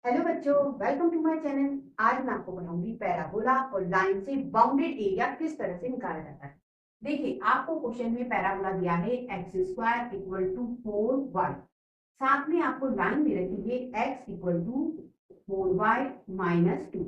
Hello बच्चों, welcome to my channel. आज मैं आपको पढ़ाऊंगी पैराबोला और लाइन से बाउंडेड एरिया किस तरह से निकाला जाता है। देखिए, आपको क्वेश्चन में पैराबोला दिया है x square equal to 4y। साथ में आपको लाइन दे रखी है x equal to 4y minus 2।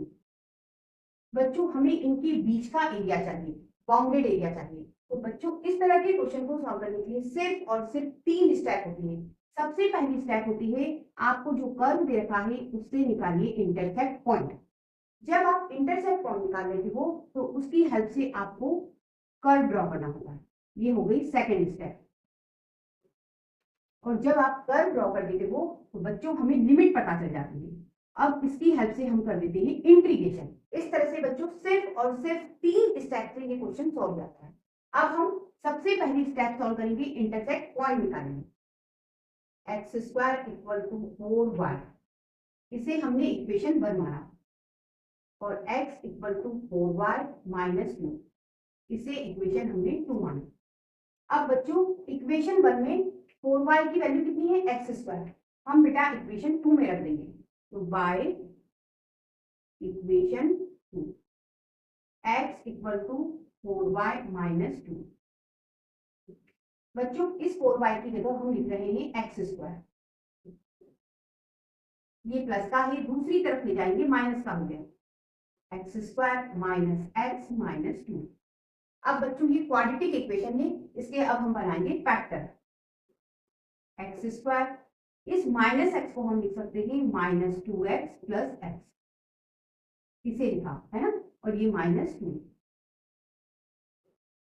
बच्चों, हमें इनके बीच का एरिया चाहिए, बाउंडेड एरिया चाहिए। तो बच्चों, इस तरह के क्वेश्चन को सॉल्व करने के लिए सिर्फ और सिर्फ तीन स्टेप होती है। सबसे पहली स्टेप होती है, आपको जो कर्व दे रखा है उससे निकालिए इंटरसेक्ट पॉइंट। जब आप इंटरसेक्ट पॉइंट निकाल लेते हो तो उसकी हेल्प से आपको कर्व ड्रॉ करना होता है। ये हो गई सेकेंड स्टेप। और जब आप कर्व ड्रॉ कर देते हो तो बच्चों हमें लिमिट पता चल जाती है। अब इसकी हेल्प से हम कर देते हैं इंटीग्रेशन। इस तरह से बच्चों सिर्फ और सिर्फ तीन स्टेप से ये क्वेश्चन सॉल्व हो जाता है। अब हम सबसे पहली स्टेप सॉल्व करेंगे, इंटरसेक्ट पॉइंट निकालेंगे। X square equal to 4y, इसे हमने इक्वेशन 1 माना। और x equal to 4y minus 2, इसे इक्वेशन हमने 2 माना। अब बच्चों, इक्वेशन 1 में 4y की वैल्यू कितनी है, एक्स स्क्वायर। हम बेटा इक्वेशन 2 में रख देंगे, तो y equation 2, x equal to 4y minus 2। बच्चों, इस 4y की जगह हम लिख रहे हैं एक्स स्क्वायर। ये प्लस का है, दूसरी तरफ ले जाएंगे माइनस का हो गया, x square minus x minus 2। अब बच्चों ये क्वाड्रेटिक इक्वेशन है, इसके अब हम बनाएंगे फैक्टर। एक्स स्क्वायर, इस माइनस एक्स को हम लिख सकते हैं माइनस 2x प्लस एक्स, इसे लिखा है ना, और ये माइनस 2।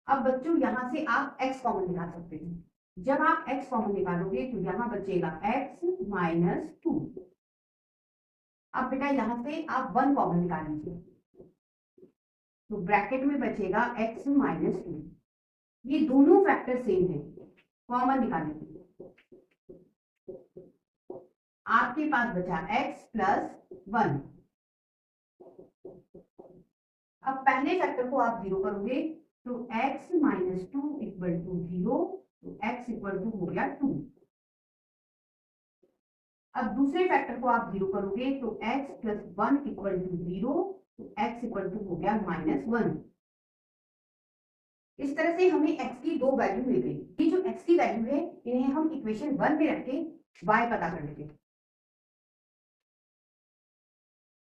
अब बच्चों यहां से आप x कॉमन निकाल सकते हैं। जब आप x कॉमन निकालोगे तो यहां बचेगा x माइनस 2। अब बेटा यहां से आप 1 कॉमन निकाल लीजिए, तो ब्रैकेट में बचेगा x माइनस 2। ये दोनों फैक्टर सेम है, कॉमन निकालेंगे। आपके पास बचा x प्लस 1। अब पहले फैक्टर को आप जीरो करोगे तो x माइनस 2 इक्वल टू 0, तो x इक्वल टू हो गया 2। अब दूसरे फैक्टर को आप जीरो करोगे तो x प्लस 1 इक्वल टू 0, तो x इक्वल टू हो गया माइनस 1। इस तरह से हमें x की दो वैल्यू मिल गई। ये जो x की वैल्यू है, इन्हें हम इक्वेशन 1 में रख के y पता कर लेंगे।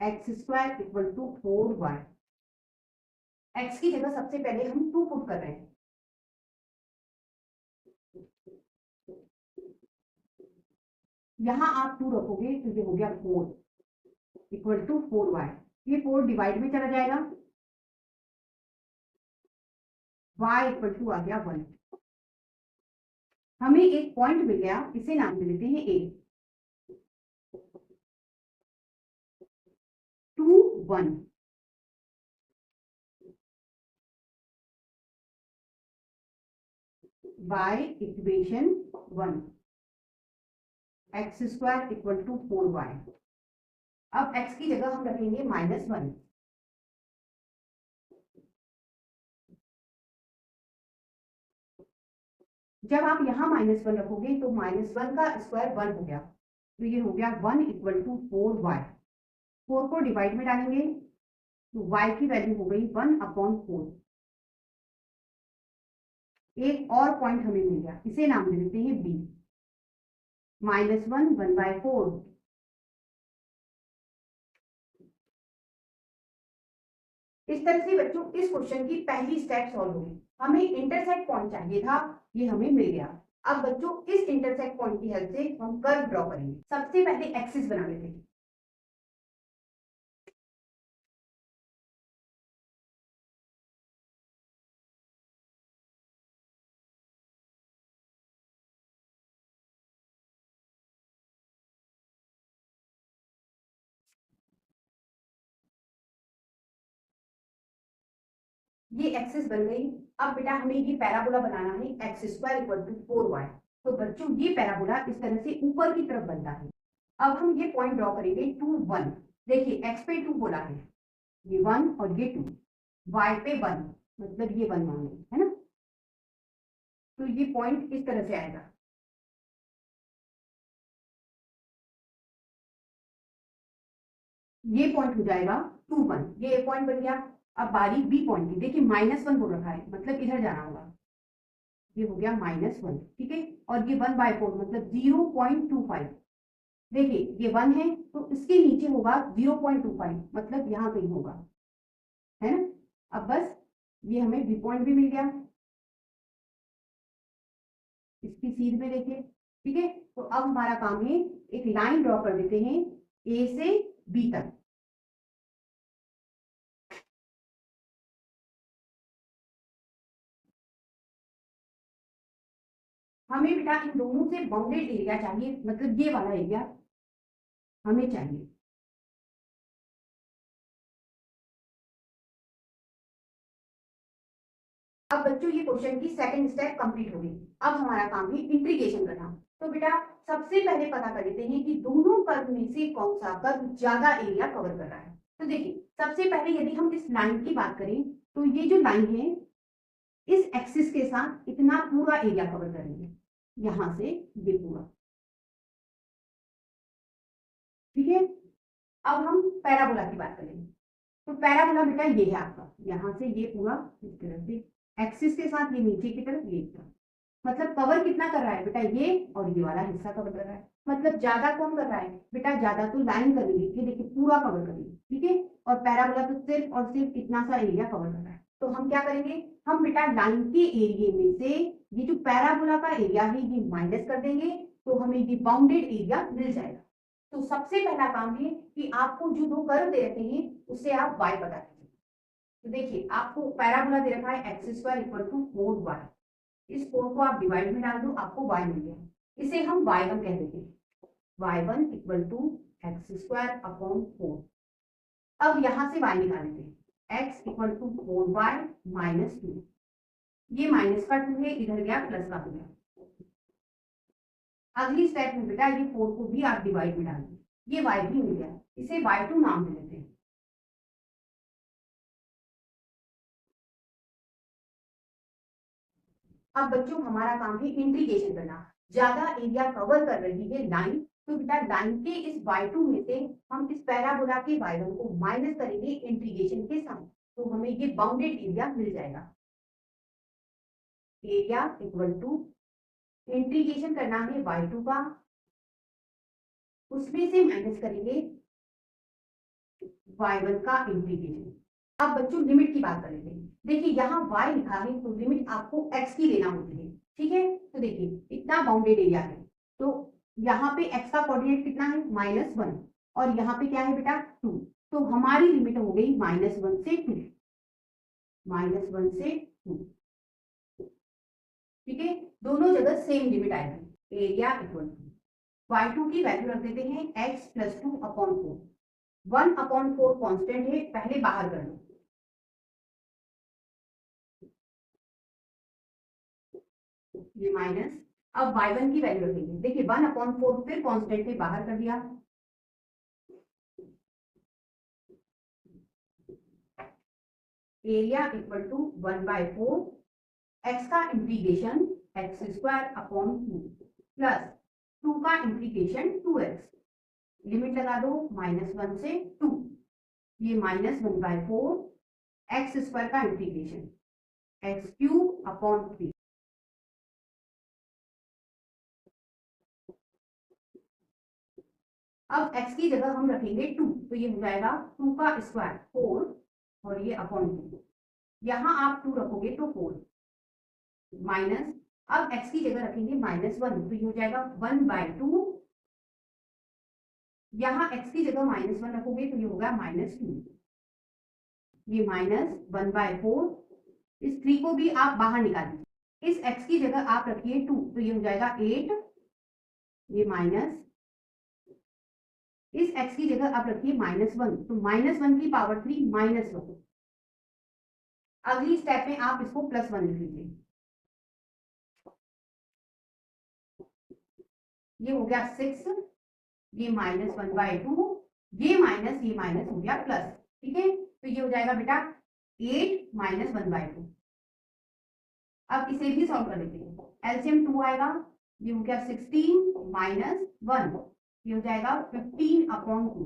X square equal to 4y, x की जगह सबसे पहले हम 2 पुट कर रहे हैं। यहां आप 2 रखोगे तो ये हो गया 4 इक्वल टू 4y। ये 4 डिवाइड में चला जाएगा, y इक्वल टू आ गया 1। हमें एक पॉइंट मिल गया, इसे नाम दे देते हैं a। 2 1, y equation 1, x square equal to 4y। अब x की जगह हम रखेंगे माइनस 1। जब आप यहाँ माइनस 1 रखोगे तो माइनस 1 का स्क्वायर 1 हो गया, तो ये हो गया 1 इक्वल टू 4y। 4 को डिवाइड में डालेंगे तो y की वैल्यू हो गई 1/4। एक और पॉइंट हमें मिल गया, इसे नाम दे देते हैं b। -1 1/4। इस तरह से बच्चों इस क्वेश्चन की पहली स्टेप सॉल्व हुई। हमें इंटरसेक्ट पॉइंट चाहिए था, ये हमें मिल गया। अब बच्चों इस इंटरसेक्ट पॉइंट की हेल्प से हम कर्व ड्रॉ करेंगे। सबसे पहले एक्सिस बना लेते हैं। ये एक्सिस बन गई। अब बेटा हमें ये पैराबोला बनाना है, x square equal to 4y। तो बच्चों ये पैराबोला इस तरह से ऊपर की तरफ बनता है। अब हम ये पॉइंट ड्रॉ करेंगे 2 1। देखिए एक्स पे 2 बोला है, ये 1 और ये 2, y पे 1, मतलब ये 1 मान लो, है ना। तो ये पॉइंट इस तरह से आएगा। ये पॉइंट हो जाएगा 2 1, ये ए पॉइंट बन गया। अब बारी बी पॉइंट की, देखिए -1 बोल रखा है, मतलब इधर जाना होगा, ये हो गया -1, ठीक है। और ये 1/4 मतलब 0.25, देखिए ये 1 है तो इसके नीचे होगा 0.25, मतलब यहाँ कहीं होगा, है ना। अब बस ये हमें बी पॉइंट भी मिल गया, इसकी सीध में देखिए, ठीक है। तो अब हमारा काम है, एक लाइन ड्रॉ कर देते हैं ए से बी तक। हमें बेटा इन दोनों से बाउंडेड एरिया चाहिए, मतलब ये वाला एरिया हमें चाहिए। अब बच्चों ये क्वेश्चन की सेकंड स्टेप कंप्लीट हो गई। अब हमारा काम है इंटीग्रेशन करना। तो बेटा सबसे पहले पता कर लेते हैं कि दोनों कर्व में से कौन सा कर्व ज्यादा एरिया कवर कर रहा है। तो देखिए सबसे पहले यदि हम इस लाइन की बात करें, तो ये जो लाइन है इस एक्सिस के साथ इतना पूरा एरिया कवर कर रही है, यहां से ये पूरा, ठीक है। अब हम पैराबोला की बात करेंगे। तो पैराबोला बेटा ये है आपका, यहाँ से ये पूरा इस तरफ से एक्सिस के साथ ये नीचे की तरफ ये तरफ, मतलब कवर कितना कर रहा है बेटा, ये और ये वाला हिस्सा कवर कर रहा है। मतलब ज्यादा कौन कर रहा है बेटा, ज्यादा तो लाइन कर रही है, ये देखिए पूरा कवर कर रही है, ठीक है। और पैराबोला तो सिर्फ और सिर्फ इतना सा एरिया कवर कर रहा है। तो हम क्या करेंगे, हम बेटा लाइन के एरिया में से ये जो पैराबोला का एरिया है ये माइनस कर देंगे, तो हमें ये बाउंडेड एरिया मिल जाएगा। तो सबसे पहला काम है कि आपको जो दो कर्व दे रखे हैं उससे आप y पता कीजिए। तो देखिए आपको पैराबोला दे रखा है x² = 4y, इस 4 को आप डिवाइड में डाल दो, आपको y मिल गया। इसे हम y1 कह देते हैं, y1 = x² / 4। अब यहां से y निकाल लेते हैं, x = 4y - 2, ये माइनस का 2 है, इधर गया प्लस का 2 है। अगली स्टेप में बेटा ये 4 को भी आप डिवाइड में डाल दें, ये y भी मिल गया, इसे y2 नाम दे देते हैं। अब बच्चों हमारा काम है इंटीग्रेशन करना। ज्यादा एरिया कवर कर रही है लाइन, तो बेटा लाइन के इस y2 में से हम इस पैराबोला के y1 को माइनस करेंगे इंटीग्रेशन के साथ, तो हमें ये बाउंडेड एरिया मिल जाएगा। एरिया इक्वल टू इंटीग्रेशन करना है y2 का, उसमें से माइनस करेंगे y1 का इंटीग्रेशन। अब बच्चों लिमिट की बात कर लेते हैं। देखिए यहाँ y लिखा है तो लिमिट आपको x की लेना होती है, ठीक है। तो देखिए इतना बाउंडेड एरिया है, तो यहाँ पे x का कोऑर्डिनेट कितना है -1, और यहाँ पे क्या है बेटा 2, तो हमारी लिमिट हो गई -1 से 2, -1 से 2, ठीक है। दोनों जगह सेम लिमिट आएगी। एरिया इक्वल टू y2 की वैल्यू रख देते हैं x + 2/4, 1/4 कांस्टेंट है, पहले बाहर कर लो, ये माइनस। अब y1 की वैल्यू रखेंगे, देखिए 1/4 फिर कांस्टेंट है, बाहर कर दिया, एरिया इक्वल टू 1/4 x का इंटीग्रेशन x² / 2 प्लस 2 का इंटीग्रेशन 2x, लिमिट लगा दो -1 से 2, ये -1/4 x² का इंटीग्रेशन x³ / 3। अब x की जगह हम रखेंगे 2, तो ये हो जाएगा 2 का स्क्वायर 4, और ये /2, यहाँ आप 2 रखोगे तो 4 माइनस, अब x की जगह रखेंगे -1, तो ये हो जाएगा 1/2, यहाँ x की जगह -1 रखोगे तो ये होगा -2, ये -1/4, इस 3 को भी आप बाहर निकाल दीजिए, इस x की जगह आप रखिए 2, तो ये हो जाएगा 8, ये माइनस, इस x की जगह आप रखिए -1, तो -1 की पावर 3 -1। अगली स्टेप में आप इसको +1 लिख लीजिए, ये हो गया 6, ये -1/2, ये माइनस हो गया प्लस, ठीक है। तो ये हो जाएगा बेटा 8 - 1/2। अब इसे भी सॉल्व कर लेते हैं, एलसीएम 2 आएगा, ये हो गया 16 - 1, ये हो जाएगा 15/2,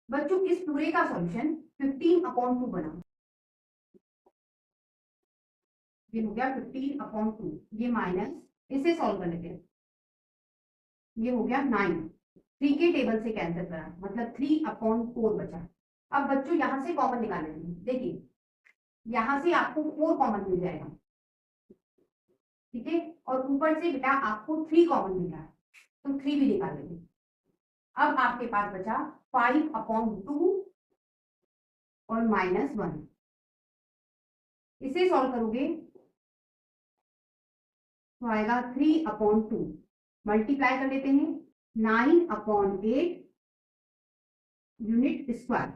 बच्चों इस पूरे का सॉल्यूशन 15/2 बना, ये हो गया 15/2, ये माइनस, इसे सॉल्व कर लेते हैं, ये हो गया 9, 3 के टेबल से कैंसिल करा मतलब 3/4 बचा। अब बच्चों यहां से कॉमन निकाल लेंगे, देखिए यहां से आपको 4 कॉमन मिल जाएगा, ठीक है, और ऊपर से बेटा आपको 3 कॉमन मिला है तो 3 भी निकाल लेंगे। अब आपके पास बचा 5/2 और -1, इसे सॉल्व करोगे तो आएगा 3/2, मल्टीप्लाई कर लेते हैं 9/8 यूनिट स्क्वायर।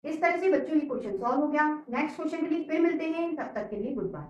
इस तरह से बच्चों ये क्वेश्चन सॉल्व हो गया। नेक्स्ट क्वेश्चन के लिए फिर मिलते हैं, तब तक के लिए गुड बाय।